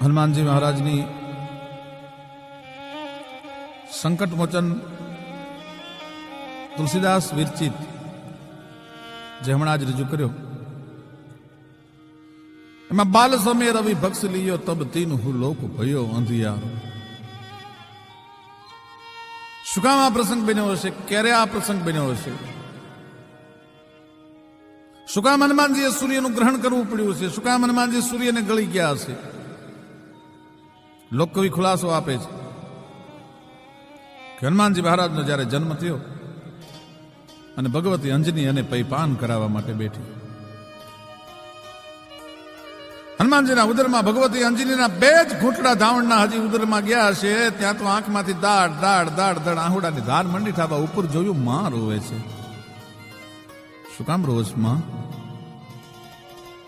હનુમાનજી મહારાજની સંકટ મોચન તુલસીદાસ વિરચિત જે હમણાં જ રજૂ કર્યો, એમાં બાલ સમય રવિ ભક્ષ લીયો તબ તીન હું લોક ભયો અંધિયારો. શું કામ આ પ્રસંગ બન્યો હશે? ક્યારે આ પ્રસંગ બન્યો હશે? શું કામ હનુમાનજીએ સૂર્યનું ગ્રહણ કરવું પડ્યું છે? શું કામ હનુમાનજી સૂર્યને ગળી ગયા હશે? લોકકવિ ખુલાસો આપે છે કે હનુમાનજી મહારાજનો જ્યારે જન્મ થયો અને ભગવતી અંજની અને પૈપાન કરાવવા માટે બેઠી, હનુમાનજીના ઉદરમાં ભગવતી અંજનીના બે જ ઘૂંટડા ધાવણના હજી ઉદરમાં ગયા હશે, ત્યાં તો આંખમાંથી દાડ દાડ દાડ દાડ આહુડાની ધાર મંડી થવા ઉપર જોયું માં રોવે છે. શું કામ રોવે છે માં?